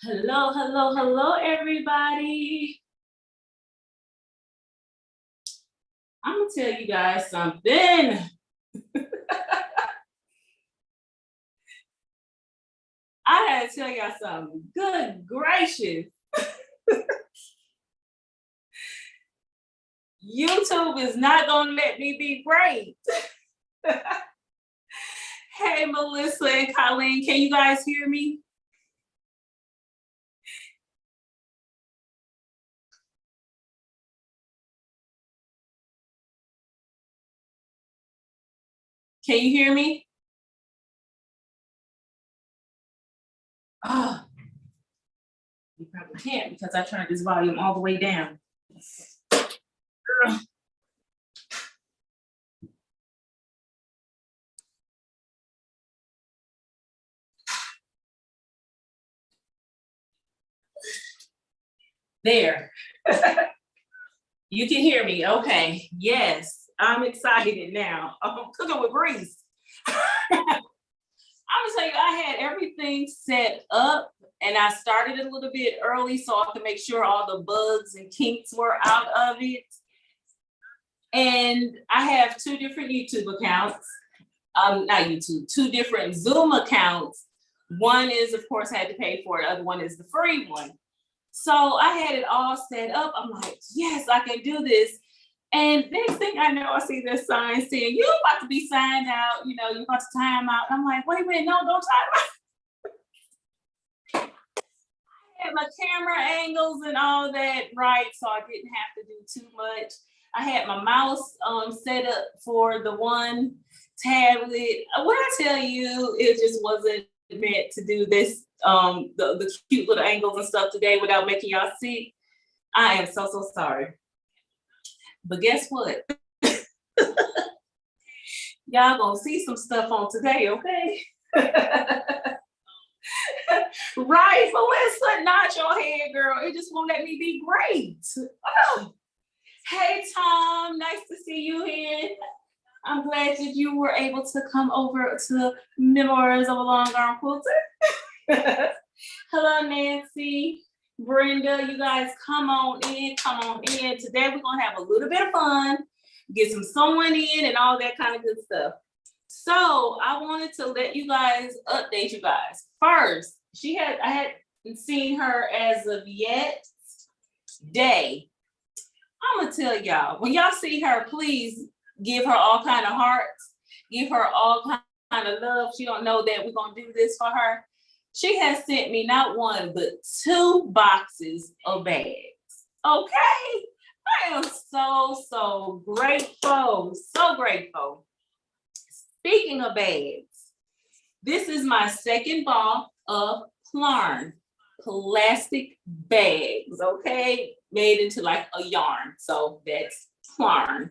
Hello, hello, hello, everybody. I'm gonna tell you guys something. I had to tell y'all something. Good gracious. YouTube is not gonna let me be great. Hey, Melissa and Colleen, can you guys hear me? Can you hear me? Oh, you probably can't because I turned this volume all the way down. Girl. There. You can hear me. Okay. Yes, I'm excited now. I'm cooking with grease. I'm gonna tell you, I had everything set up and I started a little bit early so I could make sure all the bugs and kinks were out of it. And I have two different YouTube accounts. Not YouTube, two different Zoom accounts. One is, of course, I had to pay for it. The other one is the free one. So I had it all set up. I'm like, yes, I can do this. And next thing I know, I see this sign saying, you about to be signed out, you know, you're about to time out. I'm like, wait a minute, no, don't time out. I had my camera angles and all that right, so I didn't have to do too much. I had my mouse set up for the one tablet. When I tell you, it just wasn't meant to do this, the cute little angles and stuff today without making y'all see. I am so sorry. But guess what? Y'all gonna see some stuff on today, okay? Right, Melissa, not your head, girl. It just won't let me be great. Oh. Hey, Tom, nice to see you here. I'm glad that you were able to come over to Memoirs of a Long Arm Quilter. Hello, Nancy, Brenda, you guys come on in, come on in. Today we're gonna have a little bit of fun, get some sewing in and all that kind of good stuff. So I wanted to let you guys update you guys. First, I hadn't seen her as of yet day. I'm gonna tell y'all, when y'all see her, please give her all kind of hearts, give her all kind of love. She don't know that we're gonna do this for her. She has sent me not one, but 2 boxes of bags. Okay, I am so grateful, so grateful. Speaking of bags, this is my second box of Plarn plastic bags, okay? Made into like a yarn. So that's Plarn.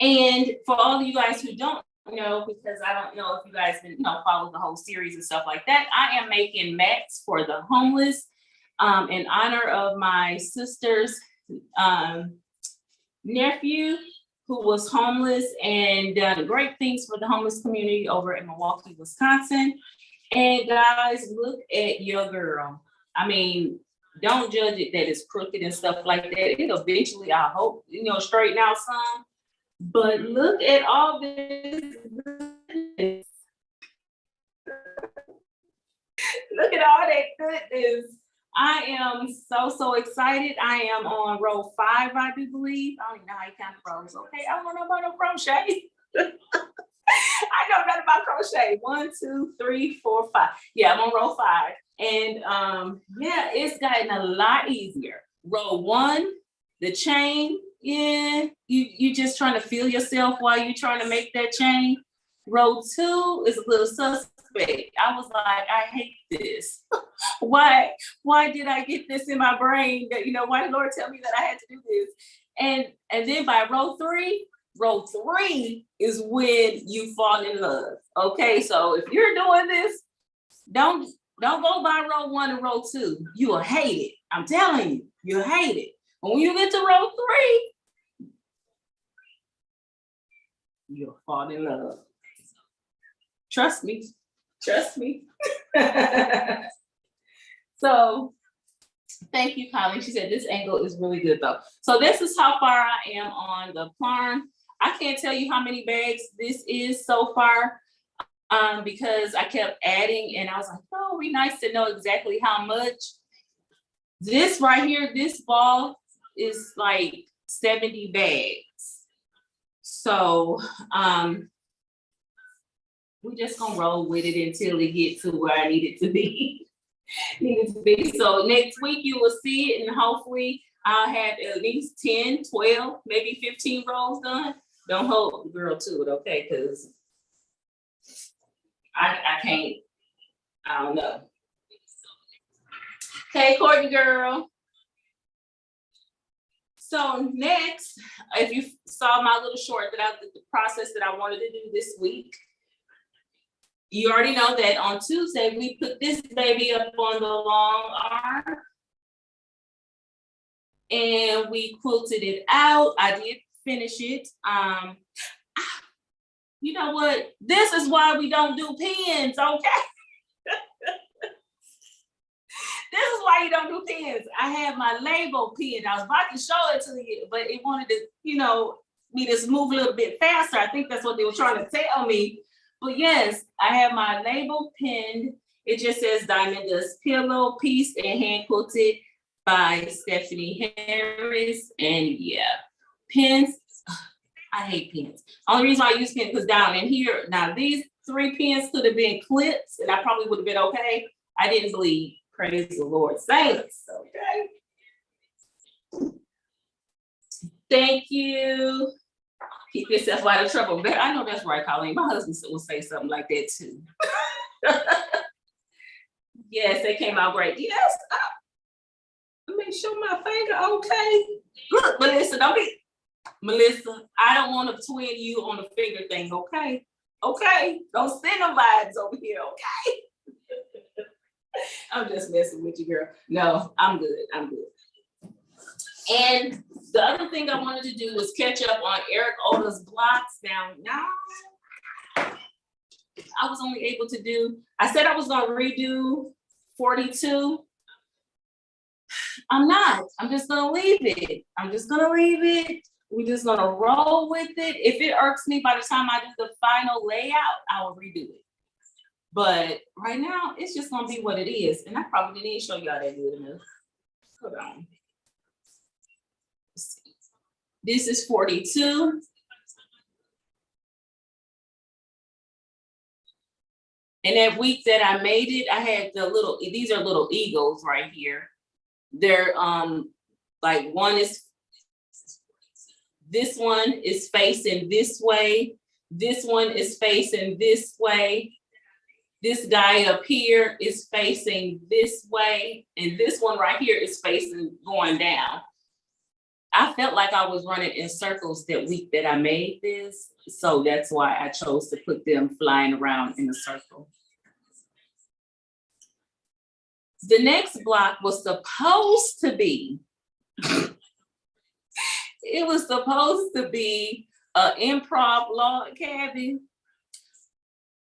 And for all of you guys who don't know, because I don't know if you guys been, follow the whole series and stuff like that, I am making mats for the homeless in honor of my sister's nephew who was homeless and done great things for the homeless community over in Milwaukee, Wisconsin. And guys, look at your girl. I mean, don't judge it that it's crooked and stuff like that. It'll eventually, I hope, straighten out some. But look at all this. Look at all that goodness. I am so excited. I am on row 5, I do believe. I don't even know how you count rows. Okay, I don't know about no crochet. I know nothing about crochet. 1, 2, 3, 4, 5. Yeah, I'm on row 5. And yeah, it's gotten a lot easier. Row 1, the chain, yeah, you just trying to feel yourself while you're trying to make that chain. Row 2 is a little suspect. I was like, I hate this. Why did I get this in my brain that, why did Lord tell me that I had to do this? And then by row 3 is when you fall in love. Okay, so if you're doing this, don't go by row 1 and row 2. You will hate it. I'm telling you, you'll hate it. But when you get to row 3, you'll fall in love. Trust me. Trust me. So thank you, Colleen. She said this angle is really good though. So this is how far I am on the Klarn. I can't tell you how many bags this is so far, because I kept adding and I was like, oh, it'd be nice to know exactly how much. This right here, this ball is like 70 bags. So we just gonna roll with it until it gets to where I need it to be. So next week you will see it, and hopefully I'll have at least 10, 12, maybe 15 rolls done. Don't hold the girl to it, okay? Because I can't, I don't know. Okay, Courtney girl. So next, if you saw my little short that I did, the process that I wanted to do this week, you already know that on Tuesday, we put this baby up on the long arm and we quilted it out. I did finish it. You know what? This is why we don't do pins, okay? This is why you don't do pins. I have my label pin. I was about to show it to you, but it wanted to, you know, me to move a little bit faster. I think that's what they were trying to tell me. But yes, I have my label pinned. It just says Diamond Does Pillow Piece and Hand Quilted by Stephanie Harris. And yeah, pins. I hate pins. Only reason why I use pins because down in here, now these 3 pins could have been clips and I probably would have been okay. I didn't bleed. Praise the Lord. Saints. Okay. Thank you. Keep yourself out of trouble. But I know that's right, Colleen. My husband will say something like that too. Yes, they came out great. Yes. Let me show my finger. Okay. Look, Melissa, don't be. Melissa, I don't want to twin you on the finger thing, okay? Okay. Don't send them vibes over here, okay? I'm just messing with you, girl. No, I'm good. I'm good. And the other thing I wanted to do was catch up on Eric Oda's blocks. Now, I was only able to do, I said I was going to redo 42. I'm not. I'm just going to leave it. I'm just going to leave it. We're just going to roll with it. If it irks me by the time I do the final layout, I will redo it. But right now, it's just going to be what it is. And I probably didn't show y'all that good enough. Hold on. Let's see. This is 42. And that week that I made it, I had the little, these are little eagles right here. They're like this one is facing this way. This one is facing this way. This guy up here is facing this way. And this one right here is facing going down. I felt like I was running in circles that week that I made this. So that's why I chose to put them flying around in a circle. The next block was supposed to be, it was supposed to be an improv log cabin.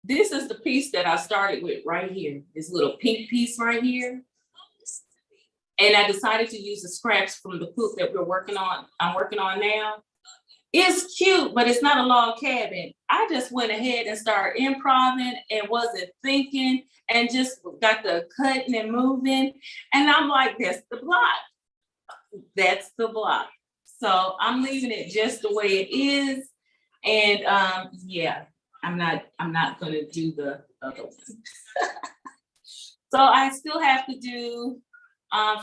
This is the piece that I started with right here, this little pink piece right here. And I decided to use the scraps from the quilt that I'm working on now. It's cute, but it's not a log cabin. I just went ahead and started improvising and wasn't thinking and just got the cutting and moving. And I'm like, that's the block. That's the block. So I'm leaving it just the way it is. And yeah, I'm not gonna do the other one. So I still have to do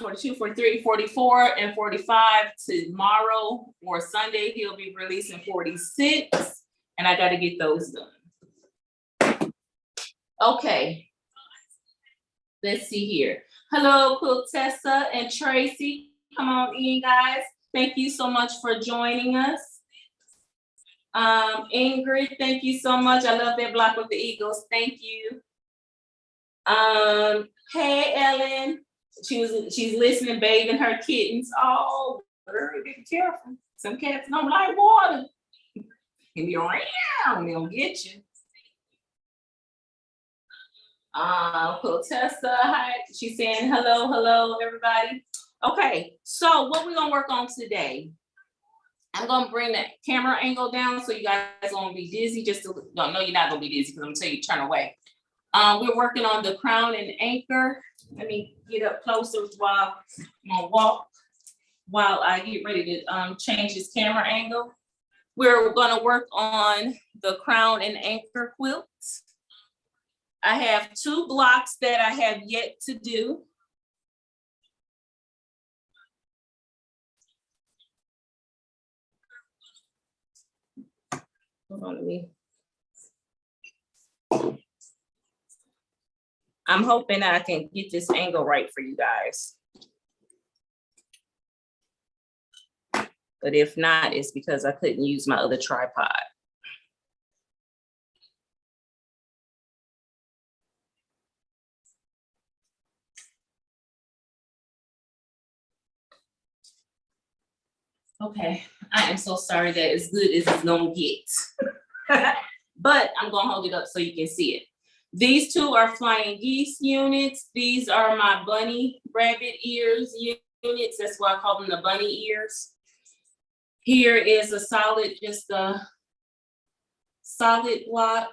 42, 43, 44, and 45 tomorrow or Sunday. He'll be releasing 46, and I got to get those done. Okay. Let's see here. Hello, Quiltessa and Tracy. Come on in, guys. Thank you so much for joining us. Ingrid, thank you so much. I love that block with the eagles. Thank you. Hey, Ellen. She's listening, bathing her kittens. Oh, girl, be careful. Some cats don't like water. And be around, they'll get you. Tessa, hi. She's saying hello, hello, everybody. Okay, so what we're gonna work on today? I'm gonna bring that camera angle down so you guys won't be dizzy. Just to, no, you're not gonna be dizzy because I'm gonna tell you turn away. We're working on the Crown and Anchor. Let me get up closer while I'm gonna walk while I get ready to change this camera angle. We're gonna work on the Crown and Anchor quilt. I have 2 blocks that I have yet to do. Hold on, let me. I'm hoping I can get this angle right for you guys. But if not, it's because I couldn't use my other tripod. Okay, I am so sorry that as good as it's gonna get. But I'm gonna hold it up so you can see it. These 2 are flying geese units. These are my bunny rabbit ears units. That's why I call them the bunny ears. Here is a solid, just a solid block.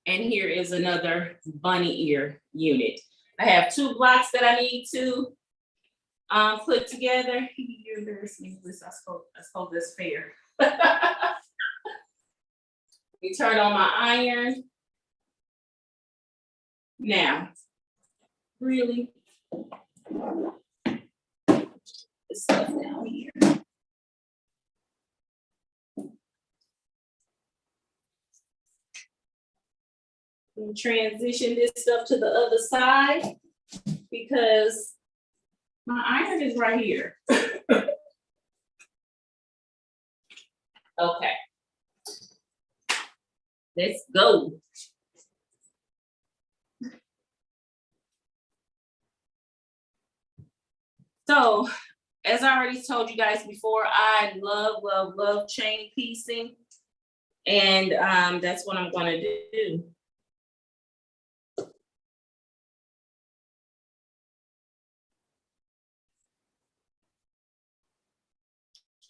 And here is another bunny ear unit. I have 2 blocks that I need to put together. You're embarrassing me. I suppose that's fair. We turn on my iron. Now, really, this stuff down here. Transition this stuff to the other side because my iron is right here. Okay. Let's go. So, as I already told you guys before, I love chain piecing. And that's what I'm gonna do.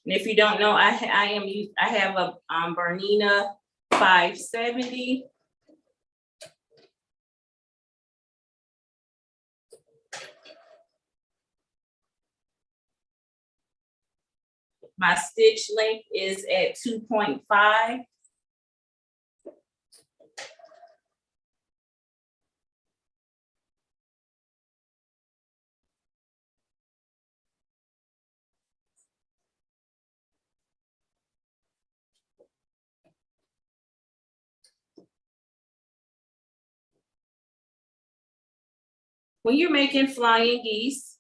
And if you don't know, I have a Bernina 570. My stitch length is at 2.5. When you're making flying geese,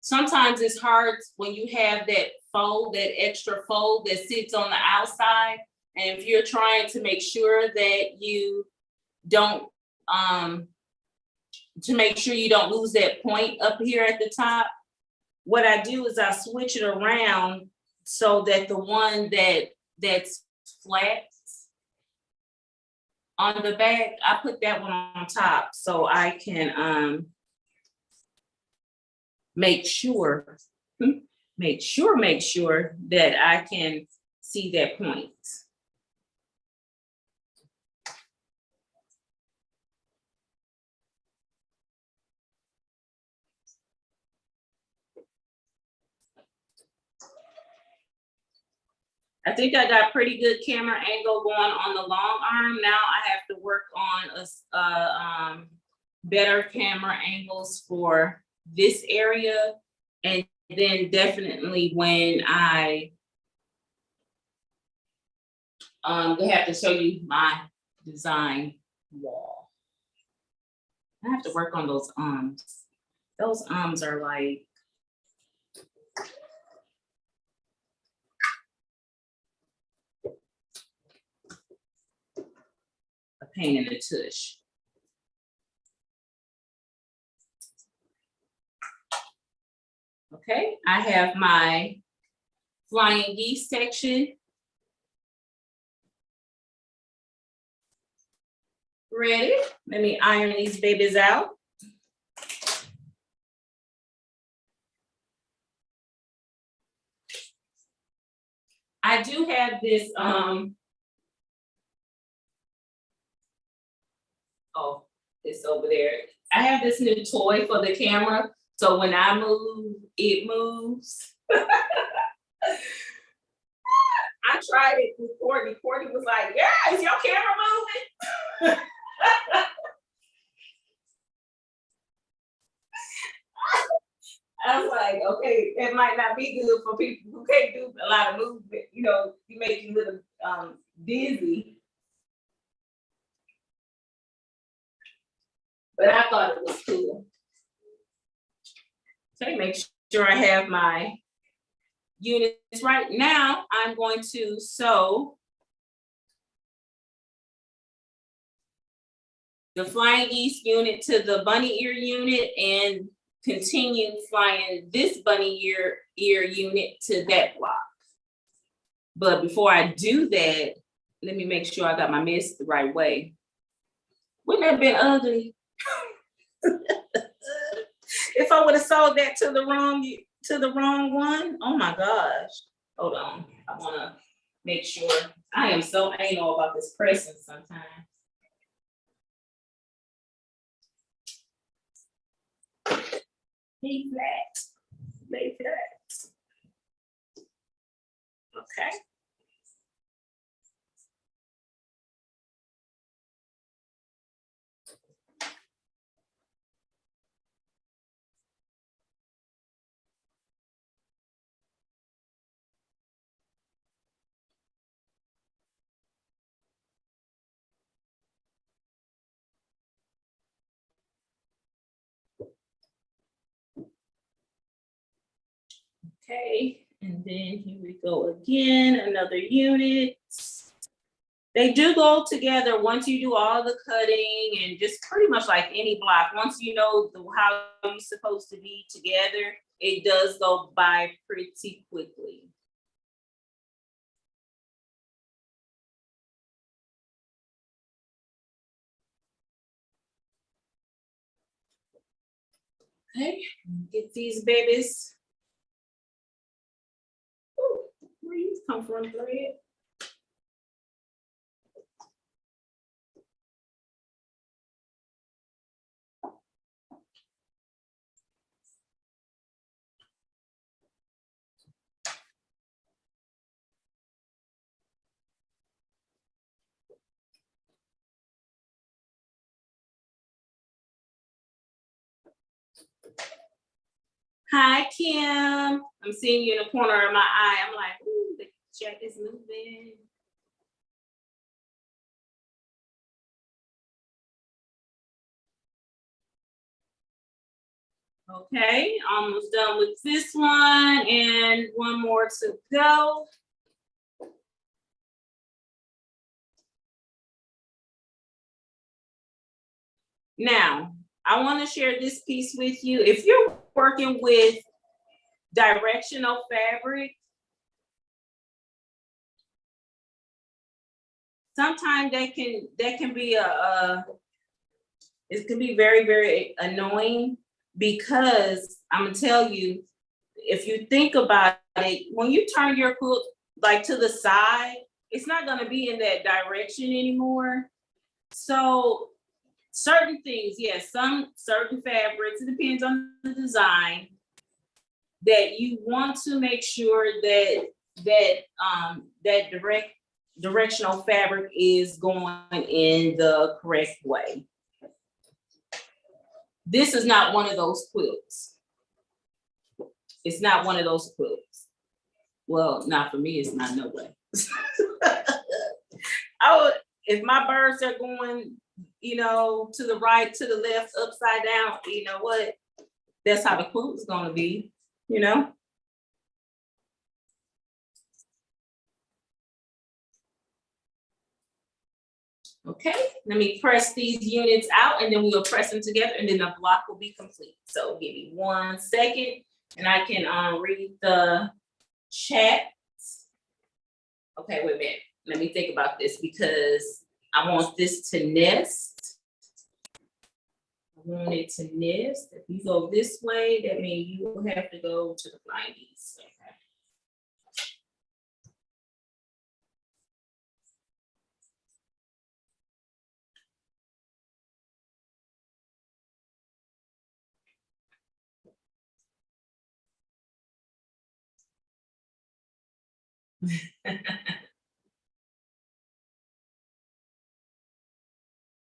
sometimes it's hard when you have that fold, that extra fold that sits on the outside. And if you're trying to make sure that you don't, to make sure you don't lose that point up here at the top, what I do is I switch it around so that the one that's flat on the back, I put that one on top so I can make sure that I can see that point. I think I got pretty good camera angle going on the long arm. Now I have to work on better camera angles for this area. And then definitely when I have to show you my design wall. I have to work on those arms. Those arms are like, a pain in the tush. Okay, I have my flying geese section ready. Let me iron these babies out. I do have this, oh, it's over there. I have this new toy for the camera. So when I move, it moves. I tried it with Courtney. Courtney was like, yeah, is your camera moving? I was like, okay, it might not be good for people who can't do a lot of movement. You know, you make you a little dizzy. But I thought it was cool. Okay, make sure I have my units right. Now I'm going to sew the flying geese unit to the bunny ear unit and continue flying this bunny ear unit to that block. But before I do that, let me make sure I got my mess the right way. Wouldn't that have been ugly? If I would have sold that to the wrong one, oh my gosh. Hold on, I wanna make sure. I am so anal about this pressing sometimes. Lay flat, lay flat. Okay. Okay, and then here we go again, another unit. They do go together once you do all the cutting and just pretty much like any block. Once you know how you're supposed to be together, it does go by pretty quickly. Okay, get these babies. Ooh, where you come from, thread? Hi, Kim. I'm seeing you in the corner of my eye. I'm like, ooh, the chat is moving. Okay, almost done with this one and one more to go. Now, I want to share this piece with you. If you're working with directional fabric, sometimes that can be it can be very, very annoying, because I'm gonna tell you, if you think about it, when you turn your quilt like to the side, it's not gonna be in that direction anymore. So certain things, yes, some certain fabrics, it depends on the design, that you want to make sure that directional fabric is going in the correct way. This is not one of those quilts. It's not one of those quilts. Well, not for me, it's not, no way. If my birds are going, you know, to the right, to the left, upside down, you know what? That's how the quilt is gonna be, you know? Okay, let me press these units out and then we'll press them together and then the block will be complete. So give me 1 second and I can read the chat. Okay, wait a minute. Let me think about this, because I want this to nest. want it to nest. If you go this way, that means you will have to go to the flying geese. Okay.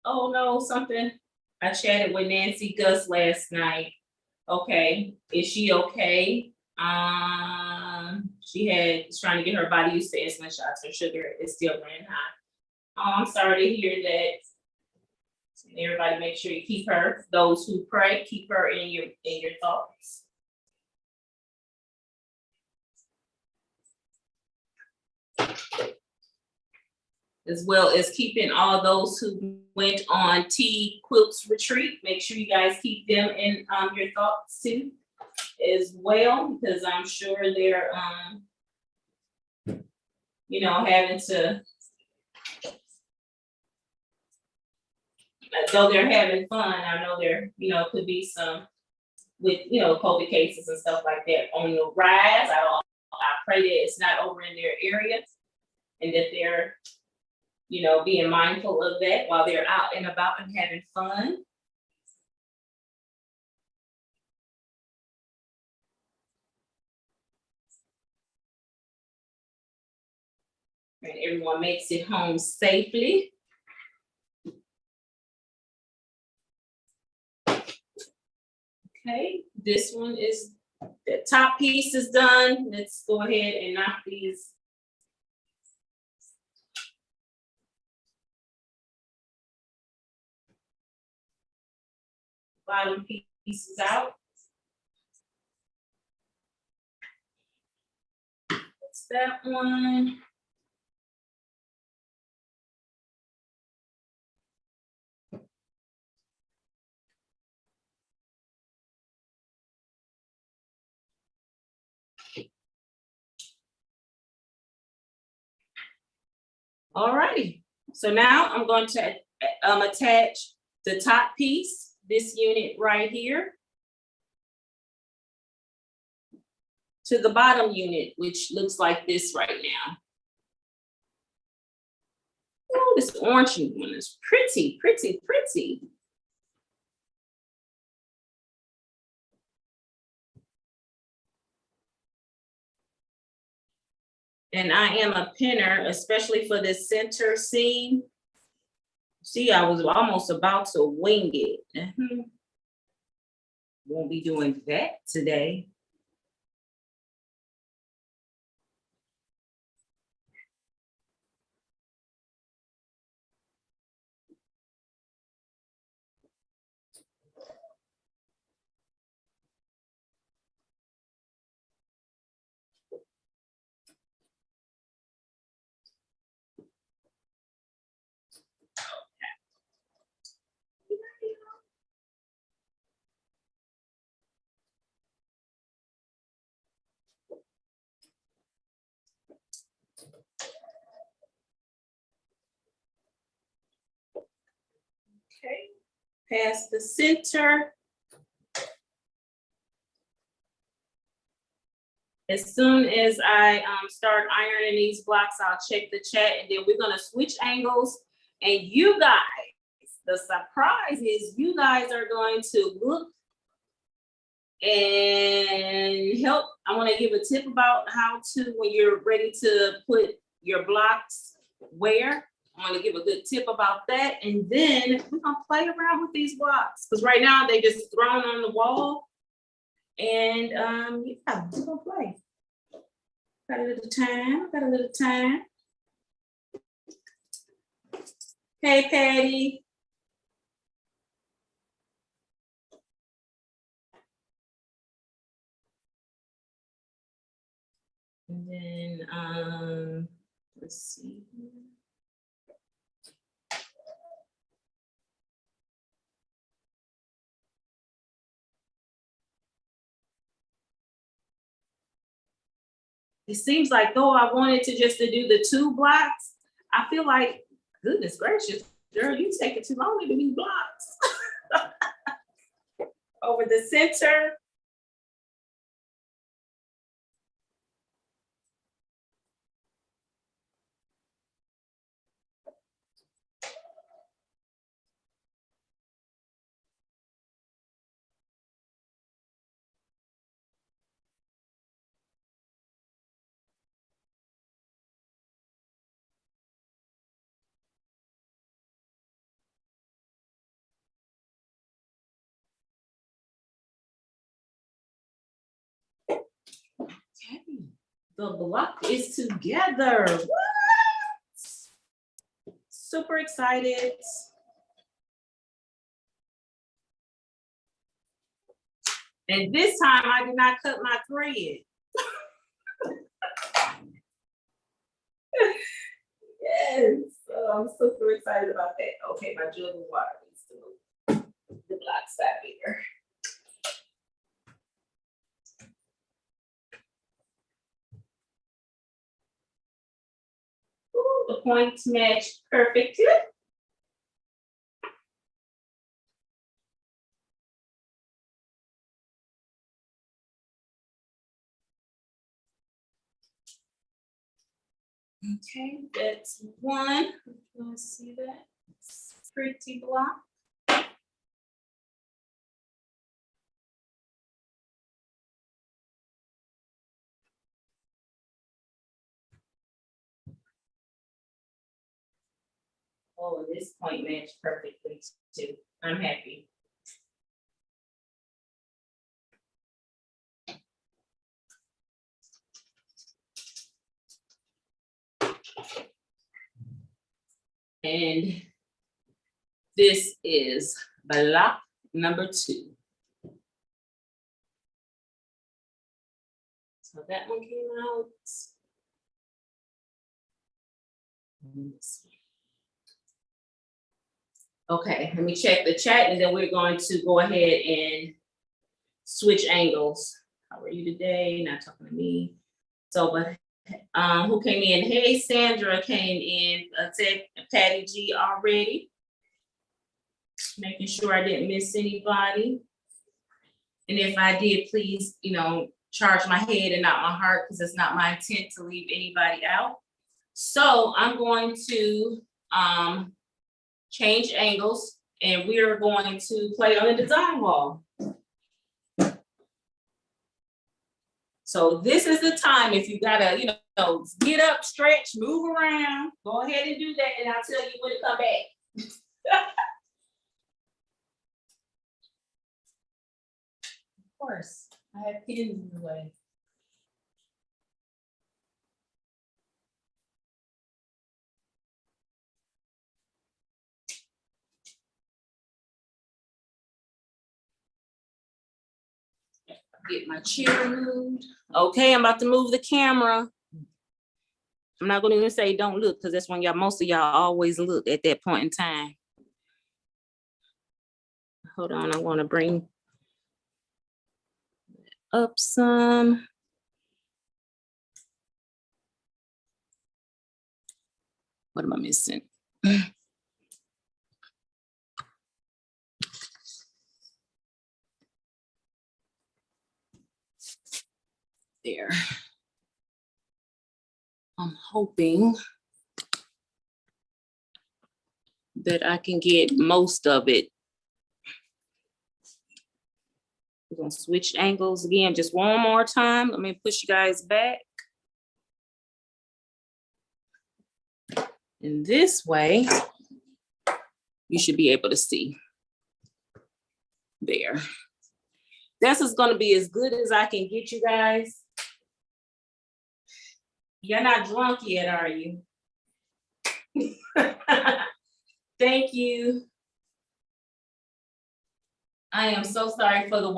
Oh no, something. I chatted with Nancy Gus last night. Okay, is she okay? She was trying to get her body used to insulin shots. Her sugar is still running high. Oh, I'm sorry to hear that. Everybody, make sure you keep her. Those who pray, keep her in your thoughts. As well as keeping all those who went on T Quilts retreat. Make sure you guys keep them in your thoughts too, as well, because I'm sure they're you know, having to, though they're having fun, I know there, you know, could be some with, you know, COVID cases and stuff like that on the rise. I pray that it's not over in their area and that they're, you know, being mindful of that while they're out and about and having fun. And everyone makes it home safely. Okay, this one is, the top piece is done. Let's go ahead and knock these bottom pieces out. That's that one. All righty, so now I'm going to attach the top piece, this unit right here, to the bottom unit, which looks like this right now. Oh, this orange one is pretty, pretty, pretty. And I am a pinner, especially for this center seam. See, I was almost about to wing it. Won't be doing that today. Okay, past the center. As soon as I start ironing these blocks, I'll check the chat, and then we're gonna switch angles. And you guys, the surprise is you guys are going to look and help. I want to give a tip about how to, when you're ready to put your blocks where. I want to give a good tip about that. And then we're gonna play around with these blocks, because right now they just thrown on the wall. And yeah, we're gonna play. Got a little time, got a little time. Hey, Patty. And then let's see. It seems like though I wanted to just to do the 2 blocks, I feel like, goodness gracious, girl, you taking too long to do these blocks. over the center. Okay, the block is together. What? Super excited. And this time I did not cut my thread. Yes, so I'm super excited about that. Okay, my jug of water needs to move. The block side here. Ooh, the points match perfectly. Okay, that's one. You want to see that? It's pretty block. Oh, this point matched perfectly too. I'm happy. And this is block number 2. So that one came out. Okay, let me check the chat and then we're going to go ahead and switch angles. How are you today? Not talking to me. So, but who came in? Hey, Sandra came in. Said Patty G already. Making sure I didn't miss anybody. And if I did, please, charge my head and not my heart, because it's not my intent to leave anybody out. So I'm going to change angles and we're going to play on the design wall. So this is the time, if you gotta, get up, stretch, move around, go ahead and do that, and I'll tell you when to come back. Of course, I have pins in the way. Get my chair moved. Okay, I'm about to move the camera. I'm not gonna even say don't look, because that's when most of y'all always look at that point in time. Hold on, I want to bring up some. What am I missing? There. I'm hoping that I can get most of it. We're gonna switch angles again, just one more time. Let me push you guys back. And this way, you should be able to see. There. This is gonna be as good as I can get you guys. You're not drunk yet, are you? Thank you. I am so sorry for the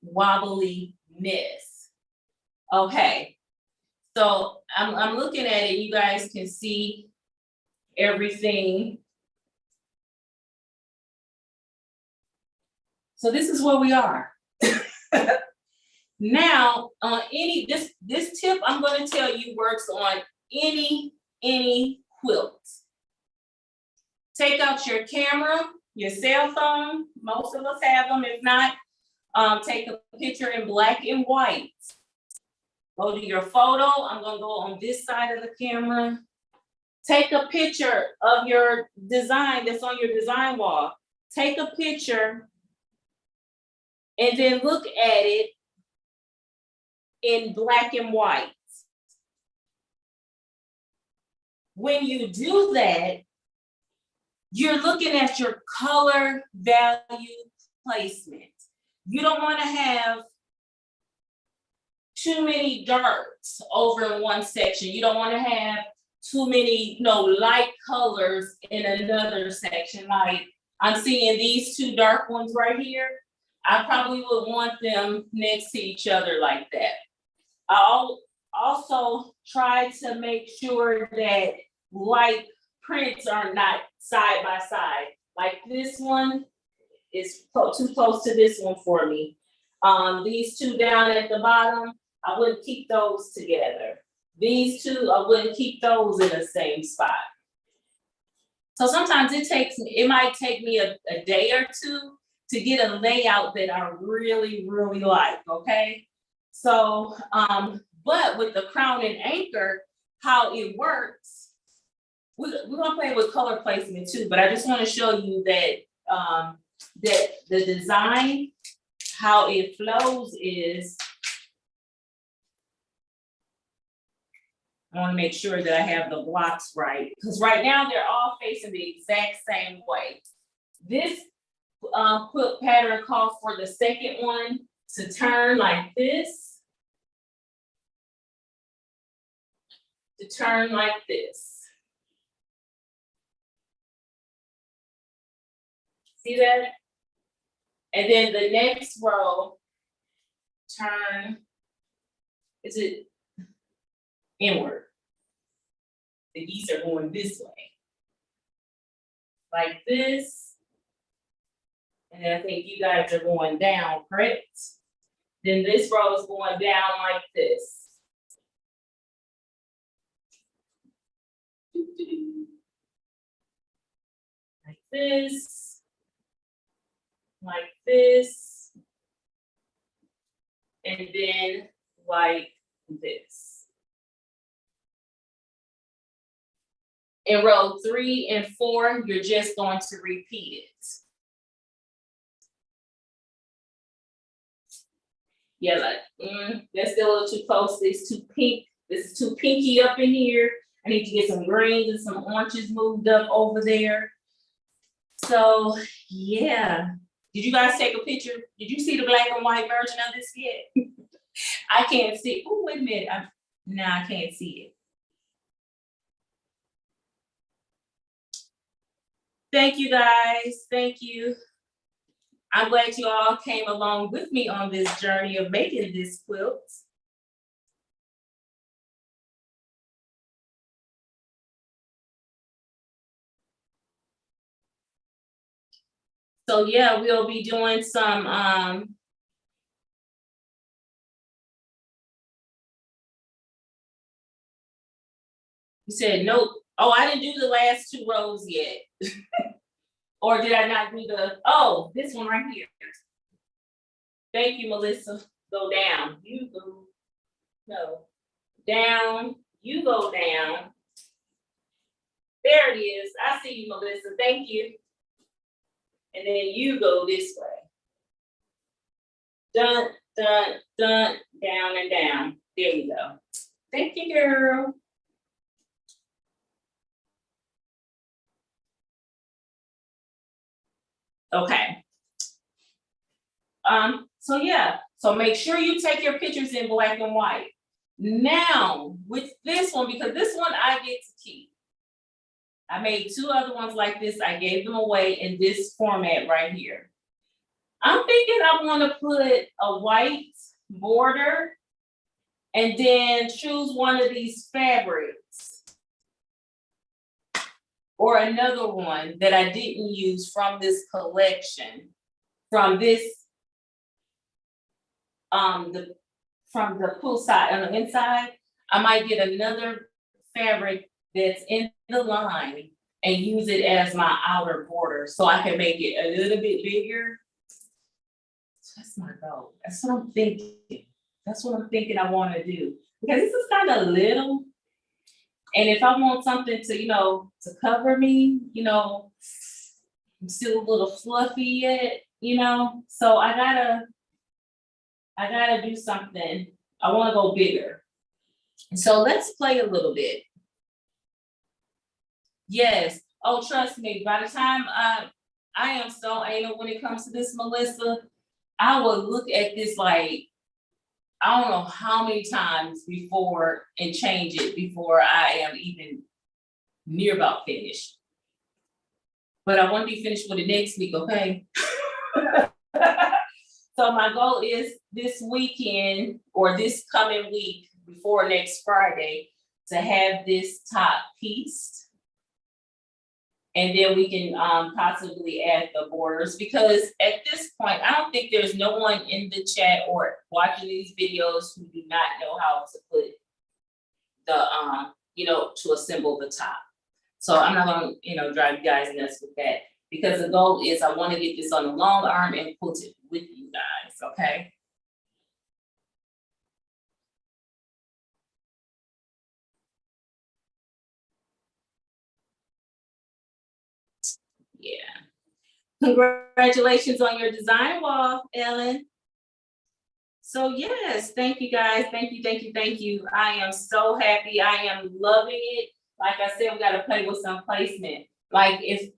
wobbly mess. Okay, so I'm looking at it. You guys can see everything. So this is where we are. Now, this tip I'm going to tell you works on any quilt. Take out your camera, your cell phone. Most of us have them. If not, Take a picture in black and white. Go to your photo. I'm gonna go on this side of the camera. Take a picture of your design that's on your design wall. Take a picture and then look at it in black and white. When you do that, you're looking at your color value placement. You don't want to have too many darks over in one section. You don't want to have too many, light colors in another section. Like I'm seeing these two dark ones right here. I probably would want them next to each other like that. I'll also try to make sure that light prints are not side by side. Like this one is too close to this one for me. These two down at the bottom, I wouldn't keep those together. These two, I wouldn't keep those in the same spot. So sometimes it might take me a day or two to get a layout that I really, really like, okay? So, but with the Crown and Anchor, how it works, we're gonna play with color placement too, but I just wanna show you that, that the design, how it flows is, I want to make sure that I have the blocks right, because right now they're all facing the exact same way. This quilt pattern calls for the second one to turn like this, to turn like this. See that? And then the next row, turn, is it inward? These are going this way, like this. And then I think you guys are going down, correct? Then this row is going down like this. Like this. Like this. And then like this. In row 3 and 4, you're just going to repeat it. Yeah, like, that's still a little too close. It's too pink. This is too pinky up in here. I need to get some greens and some oranges moved up over there. So, yeah. Did you guys take a picture? Did you see the black and white version of this yet? I can't see. Oh, wait a minute. No, I can't see it. Thank you guys, thank you. I'm glad you all came along with me on this journey of making this quilt. So yeah, we'll be doing some, you said nope. Oh, I didn't do the last 2 rows yet. Or did I not do this one right here. Thank you, Melissa. Go down, you go, no, down, you go down. There it is, I see you, Melissa, thank you. And then you go this way. Dun, dun, dun, down and down. There you go. Thank you, girl. Okay. So yeah, so make sure you take your pictures in black and white. Now, with this one, because this one I get to keep. I made 2 other ones like this. I gave them away in this format right here. I'm thinking I want to put a white border and then choose one of these fabrics or another one that I didn't use from this collection, from this, from the pull side on the inside. I might get another fabric that's in the line and use it as my outer border so I can make it a little bit bigger. That's my goal. That's what I'm thinking. That's what I'm thinking I want to do. Because this is kind of little. And if I want something to, to cover me, I'm still a little fluffy yet, So I gotta do something. I want to go bigger. So let's play a little bit. Yes. Oh, trust me, by the time I am so anal when it comes to this, Melissa, I will look at this like, I don't know how many times before and change it before I am even near about finished. But I want to be finished with it next week, okay? So my goal is this weekend or this coming week before next Friday to have this top pieced. And then we can possibly add the borders, because at this point, I don't think there's no one in the chat or watching these videos who do not know how to put the, to assemble the top. So I'm not gonna, drive you guys nuts with that, because the goal is I want to get this on the long arm and put it with you guys, okay? Yeah. Congratulations on your design wall, Ellen. So yes, thank you guys. Thank you, thank you, thank you. I am so happy. I am loving it. Like I said, we got to play with some placement. Like, if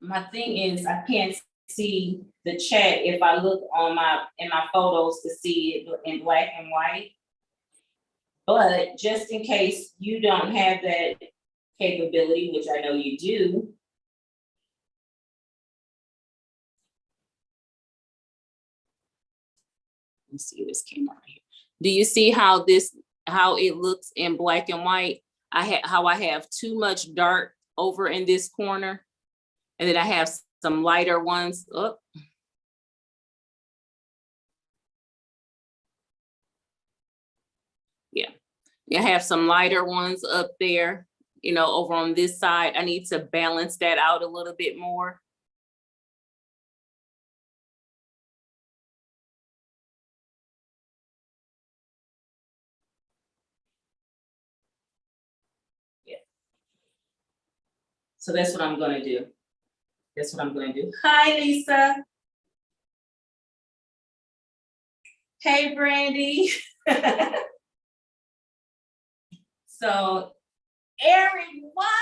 my thing is, I can't see the chat if I look on in my photos to see it in black and white. But just in case you don't have that capability, which I know you do, let me see this camera right here. Do you see how it looks in black and white? How I have too much dark over in this corner, and then I have some lighter ones up. Yeah, I have some lighter ones up there, over on this side. I need to balance that out a little bit more. Yeah. So that's what I'm gonna do. That's what I'm gonna do. Hi, Lisa. Hey, Brandy. So, Eric, what?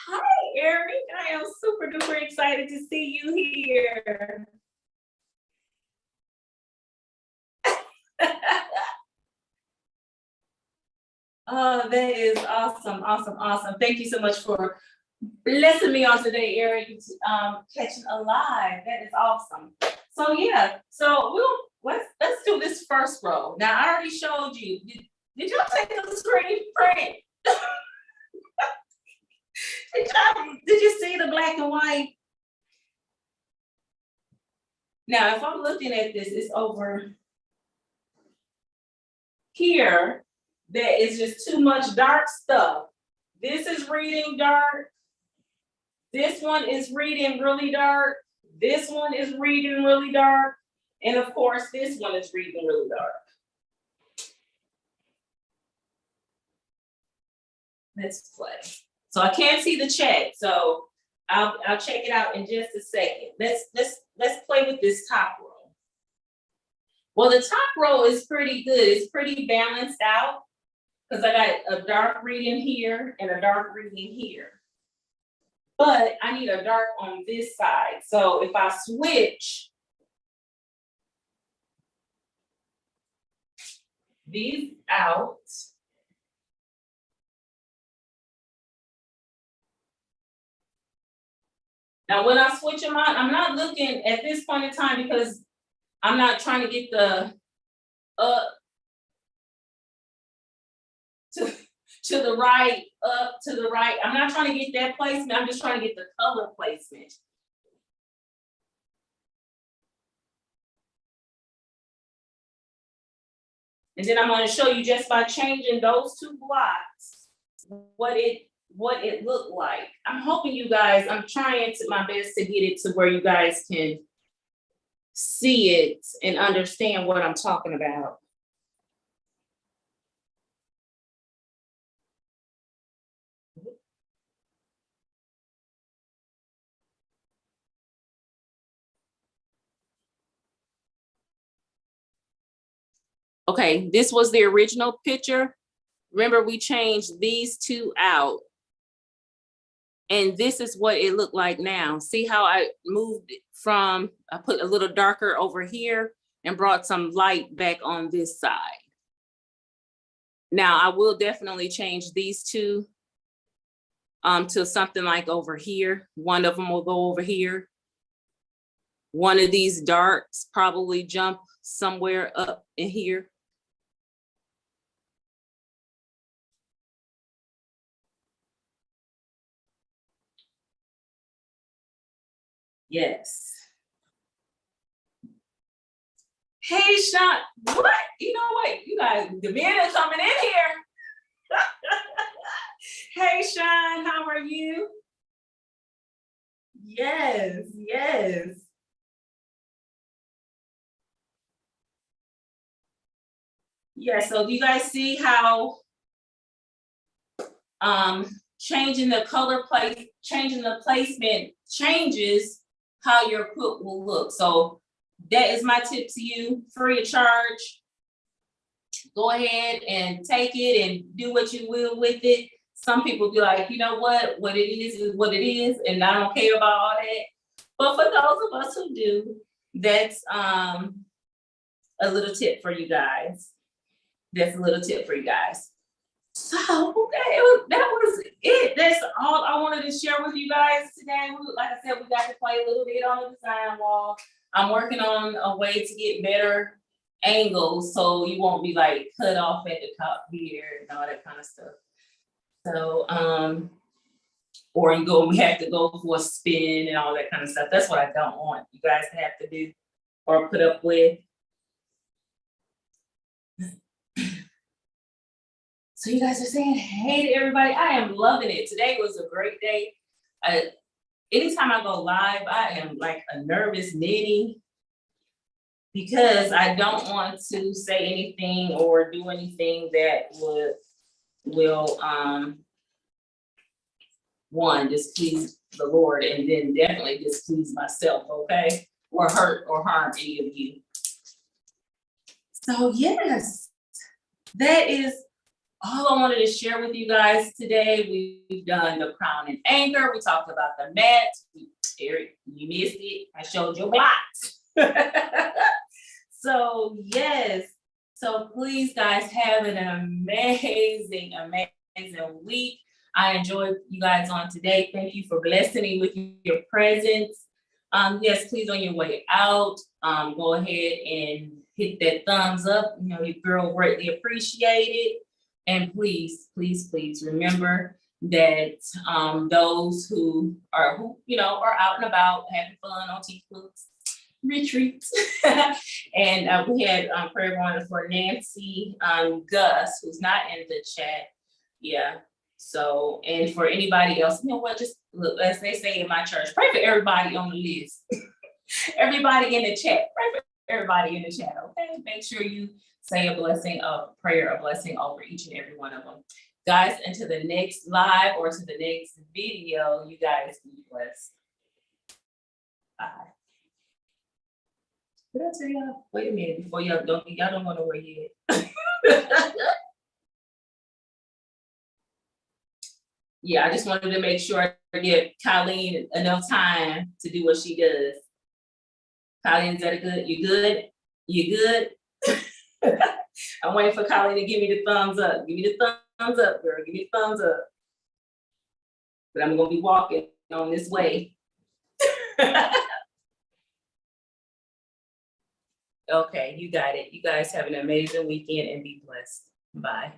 Hi, Eric. I am super duper excited to see you here. Oh, that is awesome, awesome, awesome. Thank you so much for blessing me on today, Eric. Catching a live. That is awesome. So yeah, so let's do this first row. Now I already showed you. Did y'all take the screen print? Did you see the black and white? Now, if I'm looking at this, it's over here. That is just too much dark stuff. This is reading dark. This one is reading really dark. This one is reading really dark. And of course, this one is reading really dark. Let's play. So I can't see the chat, so I'll check it out in just a second. Let's play with this top row. Well, the top row is pretty good. It's pretty balanced out, because I got a dark reading here and a dark reading here. But I need a dark on this side. So if I switch these out, now when I switch them out, I'm not looking at this point in time, because I'm not trying to get the up to the right, up to the right. I'm not trying to get that placement. I'm just trying to get the color placement. And then I'm going to show you, just by changing those two blocks, what it what it looked like. I'm hoping you guys, I'm trying to my best to get it to where you guys can see it and understand what I'm talking about. Okay, this was the original picture. Remember, we changed these two out. And this is what it looked like now. See how I moved it from, I put a little darker over here and brought some light back on this side. Now I will definitely change these two to something like over here. One of them will go over here. One of these darks probably jump somewhere up in here. Yes. Hey, Sean, what? You know what? You guys, the men are coming in here. Hey, Sean, how are you? Yes, yes. Yeah, so do you guys see how changing the color place, changing the placement changes how your quilt will look. So that is my tip to you, free of charge. Go ahead and take it and do what you will with it. Some people be like, you know what it is what it is, and I don't care about all that. But for those of us who do, that's a little tip for you guys. That's a little tip for you guys. So okay, that was it. That's all I wanted to share with you guys today. Like I said, we got to play a little bit on the design wall. I'm working on a way to get better angles so you won't be like cut off at the top here and all that kind of stuff. So or we have to go for a spin and all that kind of stuff. That's what I don't want you guys to have to do or put up with. So you guys are saying hey to everybody. I am loving it. Today was a great day. Anytime I go live, I am like a nervous Ninny because I don't want to say anything or do anything that will one, displease the Lord, and then definitely displease myself, okay? Or hurt or harm any of you. So yes, that is all I wanted to share with you guys today. We've done the crown and anchor. We talked about the mat. Eric, you missed it. I showed you blocks. So yes. So please, guys, have an amazing, amazing week. I enjoyed you guys on today. Thank you for blessing me with your presence. Yes, please, on your way out, go ahead and hit that thumbs up. You know, your girl greatly appreciate it. And please, please, please remember that those who are out and about having fun on T-Quilts retreats. And we had prayer going for Nancy Gus, who's not in the chat. Yeah. So, and for anybody else, you know what, just look, as they say in my church, pray for everybody on the list. Everybody in the chat, pray for everybody in the chat, okay? Make sure you say a blessing, a prayer, a blessing over each and every one of them. Guys, until the next live or to the next video, you guys be blessed. Bye. Did I tell y'all? Wait a minute before y'all don't want to wait yet. Yeah, I just wanted to make sure I give Colleen enough time to do what she does. Colleen, is that good? You good? You good? I'm waiting for Colleen to give me the thumbs up. Give me the thumbs up, girl. Give me the thumbs up. But I'm gonna be walking on this way. Okay, you got it. You guys have an amazing weekend and be blessed. Bye.